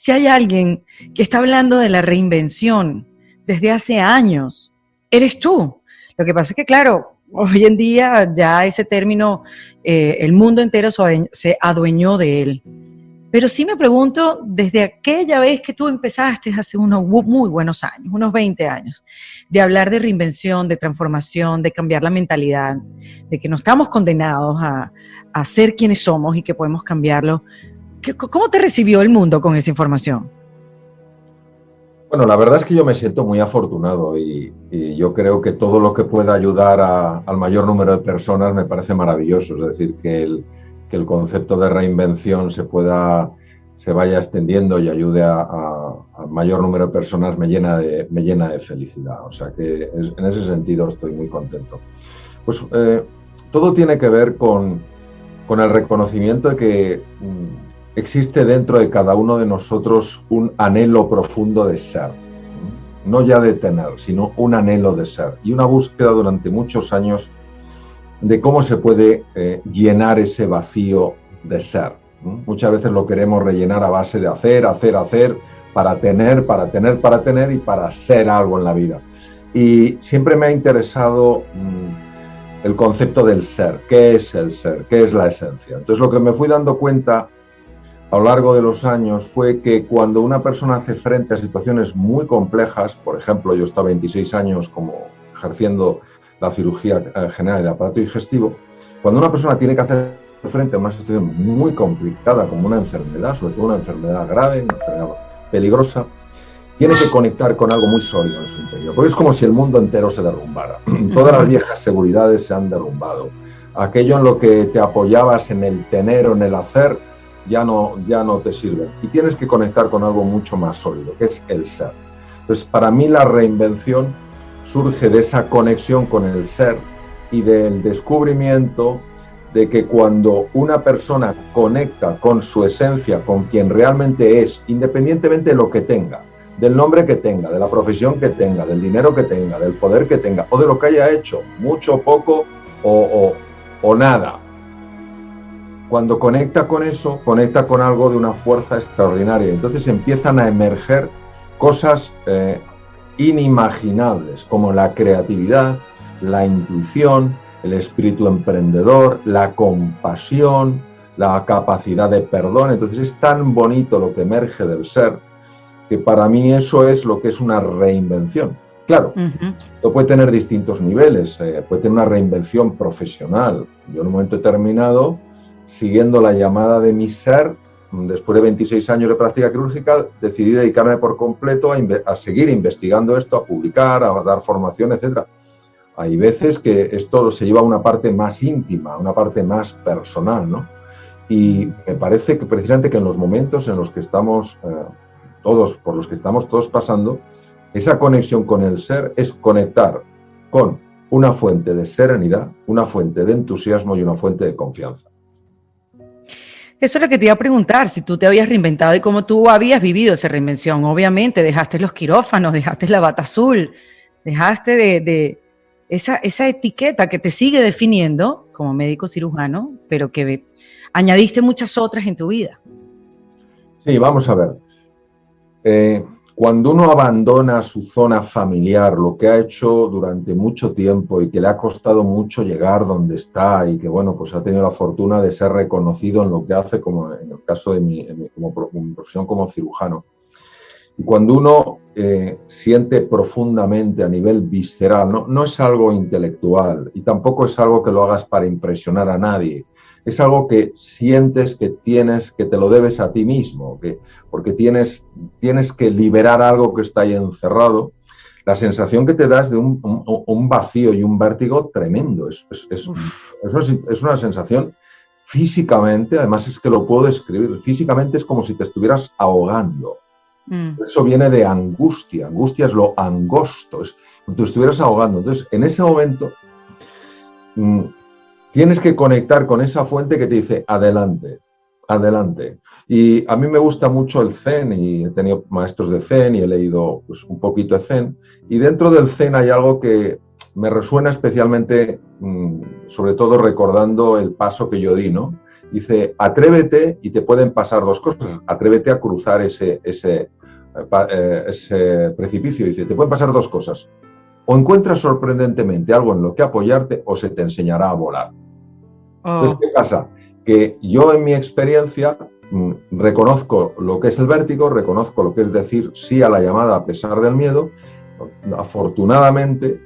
si hay alguien que está hablando de la reinvención desde hace años, eres tú. Lo que pasa es que, claro, hoy en día ya ese término, el mundo entero se adueñó de él. Pero sí me pregunto, desde aquella vez que tú empezaste hace unos muy buenos años, unos 20 años, de hablar de reinvención, de transformación, de cambiar la mentalidad, de que no estamos condenados a ser quienes somos y que podemos cambiarlo, ¿cómo te recibió el mundo con esa información? Bueno, la verdad es que yo me siento muy afortunado y yo creo que todo lo que pueda ayudar al mayor número de personas me parece maravilloso. Es decir, que el concepto de reinvención se vaya extendiendo y ayude al mayor número de personas me llena de felicidad. O sea que en ese sentido estoy muy contento. Pues todo tiene que ver con el reconocimiento de que existe dentro de cada uno de nosotros un anhelo profundo de ser, no ya de tener, sino un anhelo de ser y una búsqueda durante muchos años de cómo se puede llenar ese vacío de ser. Muchas veces lo queremos rellenar a base de hacer para tener y para ser algo en la vida. Y siempre me ha interesado el concepto del ser. ¿Qué es el ser? ¿Qué es la esencia? Entonces lo que me fui dando cuenta a lo largo de los años fue que cuando una persona hace frente a situaciones muy complejas, por ejemplo, yo he estado 26 años como ejerciendo la cirugía general del aparato digestivo, cuando una persona tiene que hacer frente a una situación muy complicada como una enfermedad, sobre todo una enfermedad grave, una enfermedad peligrosa, tiene que conectar con algo muy sólido en su interior, porque es como si el mundo entero se derrumbara. Todas las viejas seguridades se han derrumbado. Aquello en lo que te apoyabas en el tener o en el hacer, ya no te sirve. Y tienes que conectar con algo mucho más sólido, que es el ser. Entonces, para mí la reinvención surge de esa conexión con el ser y del descubrimiento de que cuando una persona conecta con su esencia, con quien realmente es, independientemente de lo que tenga, del nombre que tenga, de la profesión que tenga, del dinero que tenga, del poder que tenga, o de lo que haya hecho, mucho, poco o nada, cuando conecta con eso, conecta con algo de una fuerza extraordinaria. Entonces empiezan a emerger cosas inimaginables, como la creatividad, la intuición, el espíritu emprendedor, la compasión, la capacidad de perdón. Entonces es tan bonito lo que emerge del ser, que para mí eso es lo que es una reinvención. Claro, esto puede tener distintos niveles, puede tener una reinvención profesional. Yo en un momento determinado, siguiendo la llamada de mi ser, después de 26 años de práctica quirúrgica, decidí dedicarme por completo a seguir investigando esto, a publicar, a dar formación, etc. Hay veces que esto se lleva a una parte más íntima, a una parte más personal, ¿no? Y me parece que precisamente que en los momentos en los que estamos por los que estamos todos pasando, esa conexión con el ser es conectar con una fuente de serenidad, una fuente de entusiasmo y una fuente de confianza. Eso es lo que te iba a preguntar, si tú te habías reinventado y cómo tú habías vivido esa reinvención. Obviamente, dejaste los quirófanos, dejaste la bata azul, dejaste de esa etiqueta que te sigue definiendo como médico cirujano, pero que añadiste muchas otras en tu vida. Sí, vamos a ver. Cuando uno abandona su zona familiar, lo que ha hecho durante mucho tiempo y que le ha costado mucho llegar donde está y que, bueno, pues ha tenido la fortuna de ser reconocido en lo que hace, como en el caso de mi profesión como cirujano. Y cuando uno siente profundamente a nivel visceral, no es algo intelectual y tampoco es algo que lo hagas para impresionar a nadie. Es algo que sientes que te lo debes a ti mismo, porque tienes que liberar algo que está ahí encerrado. La sensación que te da es de un vacío y un vértigo tremendo. Es una sensación físicamente, además es que lo puedo describir, físicamente es como si te estuvieras ahogando. Eso viene de angustia. Angustia es lo angosto, es como si te estuvieras ahogando. Entonces, en ese momento tienes que conectar con esa fuente que te dice adelante, adelante. Y a mí me gusta mucho el Zen y he tenido maestros de Zen y he leído pues, un poquito de Zen. Y dentro del Zen hay algo que me resuena especialmente, sobre todo recordando el paso que yo di, ¿no? Dice, atrévete y te pueden pasar dos cosas. Atrévete a cruzar ese precipicio. Dice, te pueden pasar dos cosas. O encuentras sorprendentemente algo en lo que apoyarte o se te enseñará a volar. Entonces, ¿qué pasa? Que yo en mi experiencia reconozco lo que es el vértigo, reconozco lo que es decir sí a la llamada a pesar del miedo. Afortunadamente,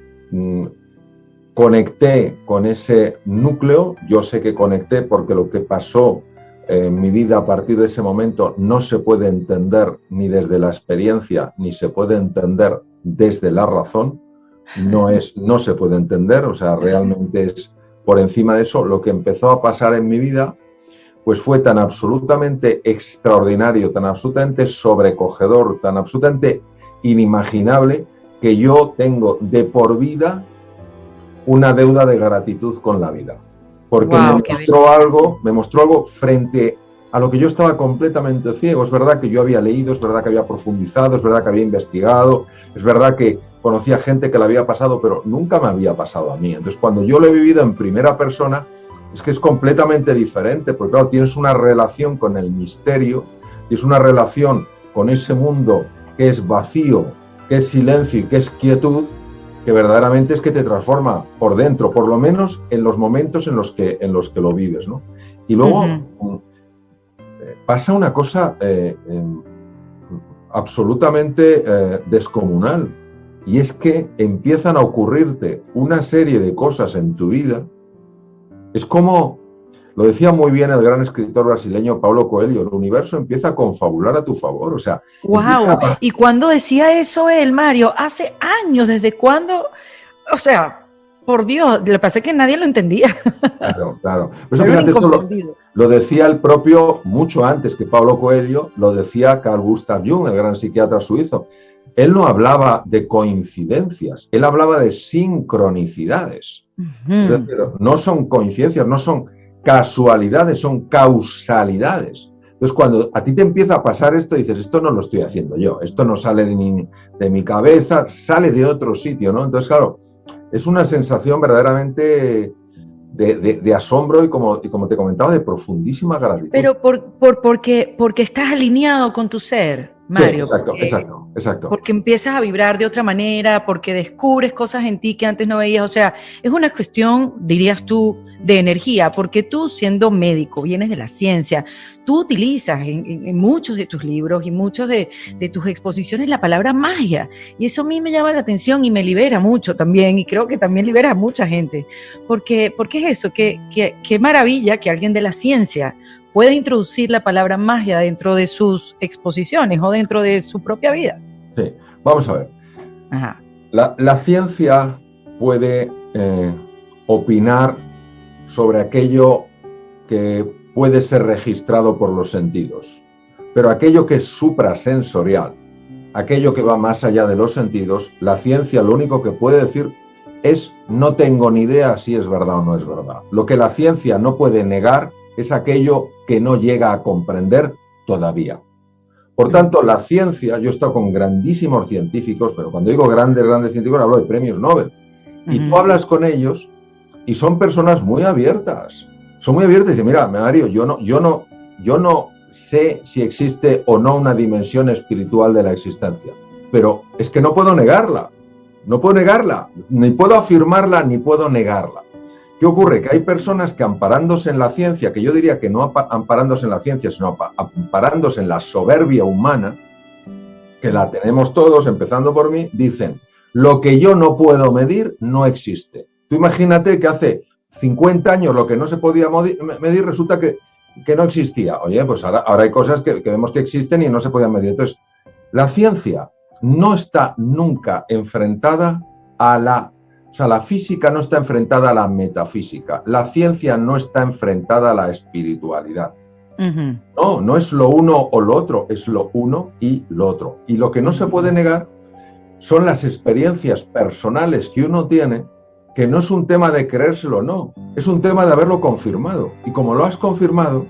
conecté con ese núcleo. Yo sé que conecté porque lo que pasó en mi vida a partir de ese momento no se puede entender ni desde la experiencia, ni se puede entender desde la razón. No se puede entender, o sea, realmente es por encima de eso. Lo que empezó a pasar en mi vida pues fue tan absolutamente extraordinario, tan absolutamente sobrecogedor, tan absolutamente inimaginable, que yo tengo de por vida una deuda de gratitud con la vida. Porque me mostró algo frente a lo que yo estaba completamente ciego. Es verdad que yo había leído, es verdad que había profundizado, es verdad que había investigado, es verdad que conocía gente que le había pasado, pero nunca me había pasado a mí. Entonces, cuando yo lo he vivido en primera persona, es que es completamente diferente, porque claro, tienes una relación con el misterio, tienes una relación con ese mundo que es vacío, que es silencio y que es quietud, que verdaderamente es que te transforma por dentro, por lo menos en los momentos en los que lo vives, ¿no? Y luego pasa una cosa absolutamente descomunal, y es que empiezan a ocurrirte una serie de cosas en tu vida. Es como, lo decía muy bien el gran escritor brasileño Paulo Coelho, el universo empieza a confabular a tu favor, o sea... ¡Wow! ¿Y cuándo decía eso él, Mario? Hace años, ¿desde cuándo? O sea, por Dios, lo que pasa es que nadie lo entendía. Claro, claro. Pues fíjate, eso lo decía el propio, mucho antes que Paulo Coelho, lo decía Carl Gustav Jung, el gran psiquiatra suizo. Él no hablaba de coincidencias, él hablaba de sincronicidades. Es decir, no son coincidencias, no son casualidades, son causalidades. Entonces, cuando a ti te empieza a pasar esto, dices, esto no lo estoy haciendo yo, esto no sale de mi cabeza, sale de otro sitio, ¿no? Entonces, claro, es una sensación verdaderamente de asombro y como te comentaba, de profundísima gratitud. Pero porque estás alineado con tu ser, Mario. Sí, exacto. Porque empiezas a vibrar de otra manera, porque descubres cosas en ti que antes no veías. O sea, es una cuestión, dirías tú, de energía, porque tú, siendo médico, vienes de la ciencia, tú utilizas en muchos de tus libros y muchos de tus exposiciones la palabra magia, y eso a mí me llama la atención y me libera mucho también, y creo que también libera a mucha gente, porque es eso, qué maravilla que alguien de la ciencia pueda introducir la palabra magia dentro de sus exposiciones o dentro de su propia vida. Sí, vamos a ver. Ajá. La ciencia puede opinar sobre aquello que puede ser registrado por los sentidos, pero aquello que es suprasensorial, aquello que va más allá de los sentidos, la ciencia lo único que puede decir es no tengo ni idea si es verdad o no es verdad. Lo que la ciencia no puede negar es aquello que no llega a comprender todavía. Por tanto, la ciencia, yo he estado con grandísimos científicos, pero cuando digo grandes científicos hablo de premios Nobel, y tú hablas con ellos y son personas muy abiertas. Son muy abiertas y dicen, mira, Mario, yo no sé si existe o no una dimensión espiritual de la existencia, pero es que no puedo negarla, ni puedo afirmarla, ni puedo negarla. ¿Qué ocurre? Que hay personas que amparándose en la ciencia, que yo diría que no amparándose en la ciencia, sino amparándose en la soberbia humana, que la tenemos todos, empezando por mí, dicen, lo que yo no puedo medir no existe. Tú imagínate que hace 50 años lo que no se podía medir resulta que no existía. Oye, pues ahora hay cosas que vemos que existen y no se podían medir. Entonces, la ciencia no está nunca enfrentada a la física no está enfrentada a la metafísica. La ciencia no está enfrentada a la espiritualidad. No es lo uno o lo otro, es lo uno y lo otro. Y lo que no se puede negar son las experiencias personales que uno tiene, que no es un tema de creérselo o no, es un tema de haberlo confirmado. Y como lo has confirmado,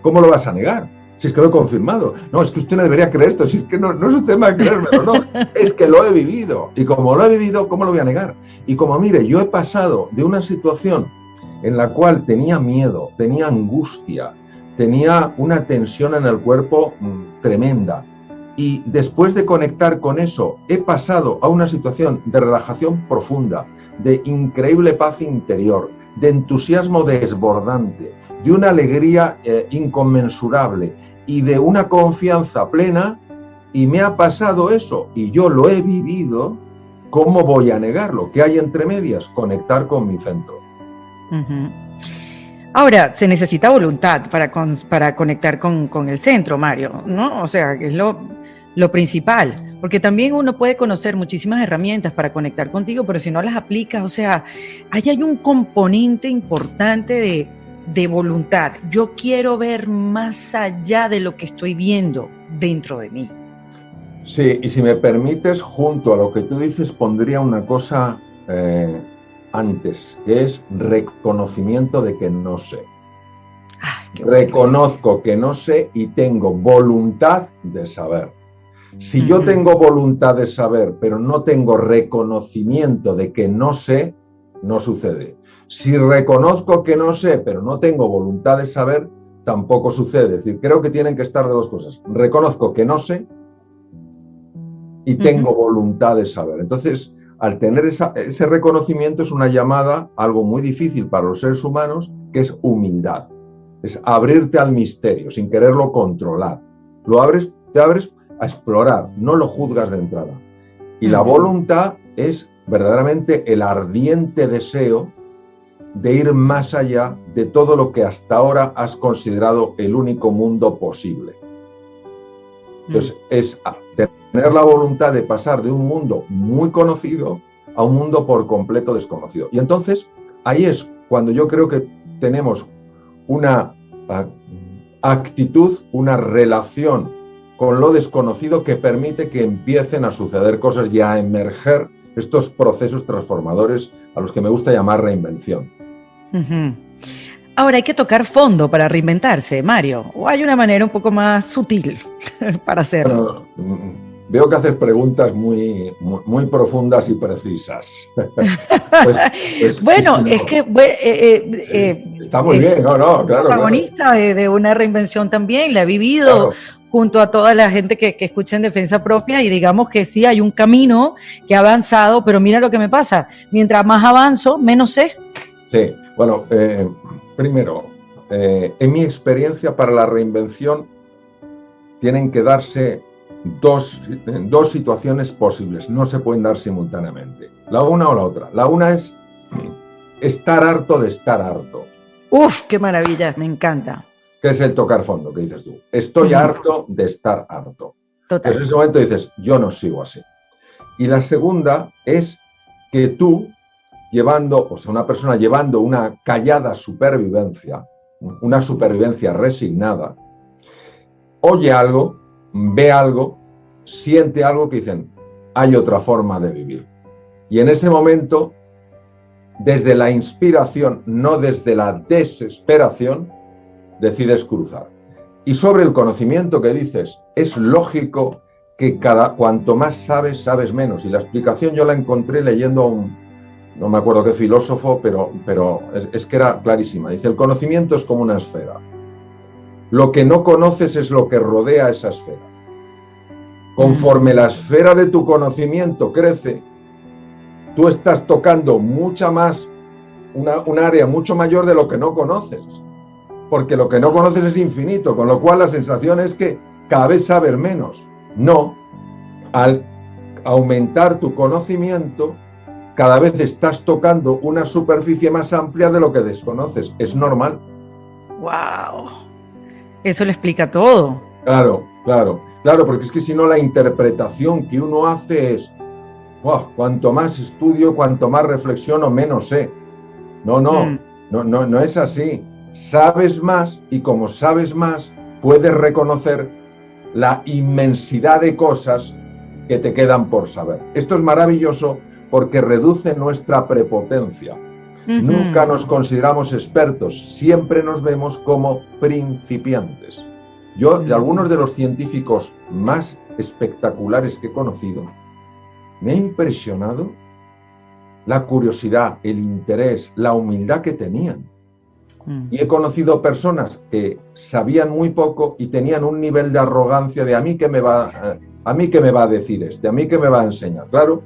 ¿cómo lo vas a negar? Si es que lo he confirmado. No, es que usted no debería creer esto, si es que no es un tema de creérmelo, no. Es que lo he vivido. Y como lo he vivido, ¿cómo lo voy a negar? Y como, mire, yo he pasado de una situación en la cual tenía miedo, tenía angustia, tenía una tensión en el cuerpo tremenda. Y después de conectar con eso, he pasado a una situación de relajación profunda, de increíble paz interior, de entusiasmo desbordante, de una alegría inconmensurable y de una confianza plena, y me ha pasado eso, y yo lo he vivido. ¿Cómo voy a negarlo? ¿Qué hay entre medias? Conectar con mi centro. Uh-huh. Ahora, se necesita voluntad para conectar con el centro, Mario, ¿no? O sea, que es lo principal, porque también uno puede conocer muchísimas herramientas para conectar contigo, pero si no las aplicas, o sea, ahí hay un componente importante de voluntad. Yo quiero ver más allá de lo que estoy viendo dentro de mí. Sí, y si me permites, junto a lo que tú dices, pondría una cosa antes, que es reconocimiento de que no sé. Reconozco que no sé y tengo voluntad de saber. Si yo tengo voluntad de saber, pero no tengo reconocimiento de que no sé, no sucede. Si reconozco que no sé, pero no tengo voluntad de saber, tampoco sucede. Es decir, creo que tienen que estar las dos cosas. Reconozco que no sé y tengo voluntad de saber. Entonces, al tener ese reconocimiento, es una llamada, algo muy difícil para los seres humanos, que es humildad. Es abrirte al misterio, sin quererlo controlar. Te abres a explorar, no lo juzgas de entrada. Y la voluntad es verdaderamente el ardiente deseo de ir más allá de todo lo que hasta ahora has considerado el único mundo posible. Entonces, es tener la voluntad de pasar de un mundo muy conocido a un mundo por completo desconocido. Y entonces, ahí es cuando yo creo que tenemos una actitud, una relación con lo desconocido que permite que empiecen a suceder cosas y a emerger estos procesos transformadores a los que me gusta llamar reinvención. Ahora, hay que tocar fondo para reinventarse, Mario, ¿o hay una manera un poco más sutil para hacerlo? Bueno, veo que haces preguntas muy profundas y precisas. Bueno, es que está muy bien, claro. Protagonista de una reinvención también, la he vivido junto a toda la gente que escucha en Defensa Propia, y digamos que sí, hay un camino que ha avanzado, pero mira lo que me pasa, mientras más avanzo, menos sé. Sí, bueno, primero, en mi experiencia para la reinvención tienen que darse dos situaciones posibles, no se pueden dar simultáneamente, la una o la otra. La una es estar harto de estar harto. ¡Uf, qué maravilla! Me encanta. ¿Qué es el tocar fondo? ¿Qué dices tú? Estoy harto de estar harto. Total. Entonces en ese momento dices, yo no sigo así. Y la segunda es que tú, una persona llevando una callada supervivencia, una supervivencia resignada, oye algo, ve algo, siente algo que dicen, hay otra forma de vivir. Y en ese momento, desde la inspiración, no desde la desesperación, decides cruzar. Y sobre el conocimiento que dices, es lógico que cuanto más sabes menos. Y la explicación yo la encontré leyendo a no me acuerdo qué filósofo, pero es que era clarísima. Dice, el conocimiento es como una esfera. Lo que no conoces es lo que rodea esa esfera. Conforme la esfera de tu conocimiento crece, tú estás tocando mucha más, un área mucho mayor de lo que no conoces. Porque lo que no conoces es infinito, con lo cual la sensación es que cada vez sabes menos. No, al aumentar tu conocimiento, cada vez estás tocando una superficie más amplia de lo que desconoces. Es normal. ¡Wow! Eso lo explica todo. Claro, porque es que si no la interpretación que uno hace es, wow, cuanto más estudio, cuanto más reflexiono, menos sé. No es así. Sabes más y como sabes más, puedes reconocer la inmensidad de cosas que te quedan por saber. Esto es maravilloso porque reduce nuestra prepotencia. Nunca nos consideramos expertos, siempre nos vemos como principiantes. Yo, de algunos de los científicos más espectaculares que he conocido, me ha impresionado la curiosidad, el interés, la humildad que tenían. Y he conocido personas que sabían muy poco y tenían un nivel de arrogancia de a mí qué me va a decir este, a mí qué me va a enseñar. Claro,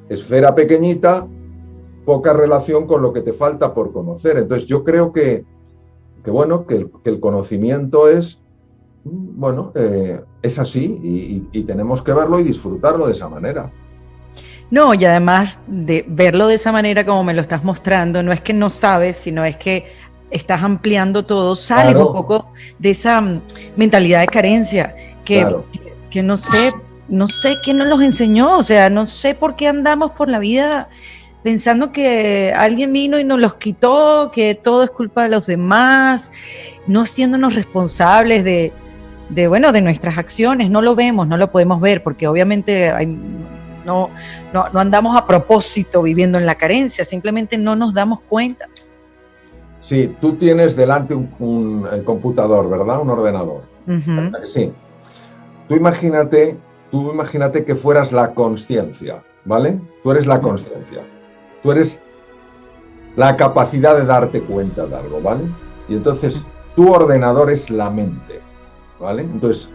esfera pequeñita, poca relación con lo que te falta por conocer. Entonces yo creo que el conocimiento es, es así y tenemos que verlo y disfrutarlo de esa manera. No, y además de verlo de esa manera como me lo estás mostrando, no es que no sabes, sino es que estás ampliando todo, sales un poco de esa mentalidad de carencia que no sé quién nos los enseñó, o sea, no sé por qué andamos por la vida pensando que alguien vino y nos los quitó, que todo es culpa de los demás, no siéndonos responsables de nuestras acciones. No lo vemos, no lo podemos ver, porque obviamente no andamos a propósito viviendo en la carencia, simplemente no nos damos cuenta. Sí, tú tienes delante un computador, ¿verdad? Un ordenador. Uh-huh. Sí. Tú imagínate que fueras la consciencia, ¿vale? Tú eres la consciencia. Tú eres la capacidad de darte cuenta de algo, ¿vale? Y entonces tu ordenador es la mente, ¿vale? Entonces,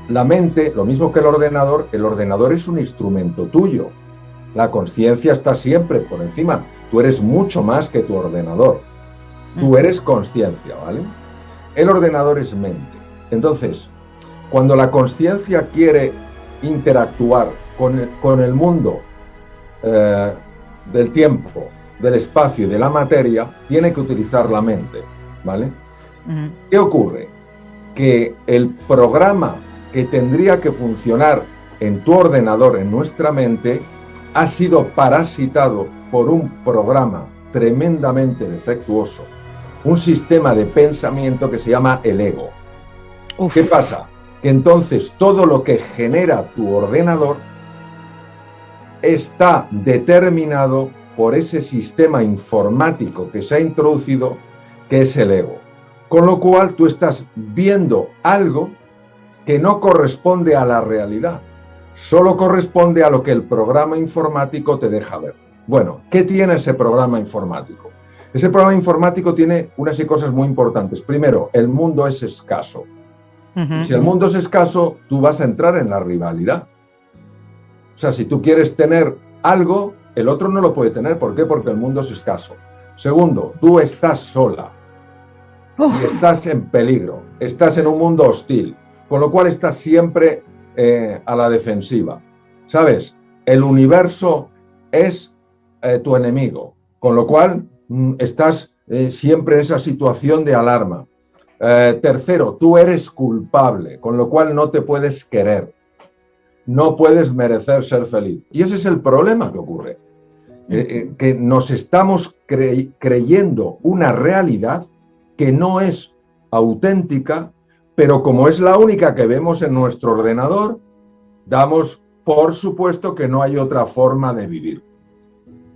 la mente, lo mismo que el ordenador es un instrumento tuyo. La consciencia está siempre por encima. Tú eres mucho más que tu ordenador. Tú eres consciencia, ¿vale? El ordenador es mente. Entonces, cuando la consciencia quiere interactuar con el mundo del tiempo, del espacio y de la materia, tiene que utilizar la mente, ¿vale? Uh-huh. ¿Qué ocurre? Que el programa que tendría que funcionar en tu ordenador, en nuestra mente, ha sido parasitado por un programa tremendamente defectuoso, un sistema de pensamiento que se llama el ego. Uf. ¿Qué pasa? Que entonces todo lo que genera tu ordenador está determinado por ese sistema informático que se ha introducido, que es el ego. Con lo cual tú estás viendo algo que no corresponde a la realidad, solo corresponde a lo que el programa informático te deja ver. Bueno, ¿qué tiene ese programa informático? Ese programa informático tiene unas cosas muy importantes. Primero, el mundo es escaso. Uh-huh. Si el mundo es escaso, tú vas a entrar en la rivalidad. O sea, si tú quieres tener algo, el otro no lo puede tener. ¿Por qué? Porque el mundo es escaso. Segundo, tú estás sola. Y estás en peligro. Estás en un mundo hostil. Con lo cual estás siempre a la defensiva. ¿Sabes? El universo es tu enemigo. Con lo cual estás siempre en esa situación de alarma. Tercero, tú eres culpable, con lo cual no te puedes querer. No puedes merecer ser feliz. Y ese es el problema que ocurre. Que nos estamos creyendo una realidad que no es auténtica, pero como es la única que vemos en nuestro ordenador, damos por supuesto que no hay otra forma de vivir.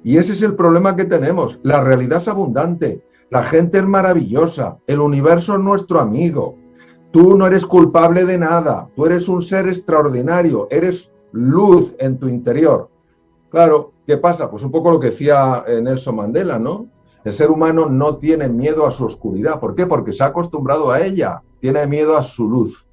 Y ese es el problema que tenemos. La realidad es abundante, la gente es maravillosa, el universo es nuestro amigo. Tú no eres culpable de nada, tú eres un ser extraordinario, eres luz en tu interior. Claro, ¿qué pasa? Pues un poco lo que decía Nelson Mandela, ¿no? El ser humano no tiene miedo a su oscuridad. ¿Por qué? Porque se ha acostumbrado a ella, tiene miedo a su luz.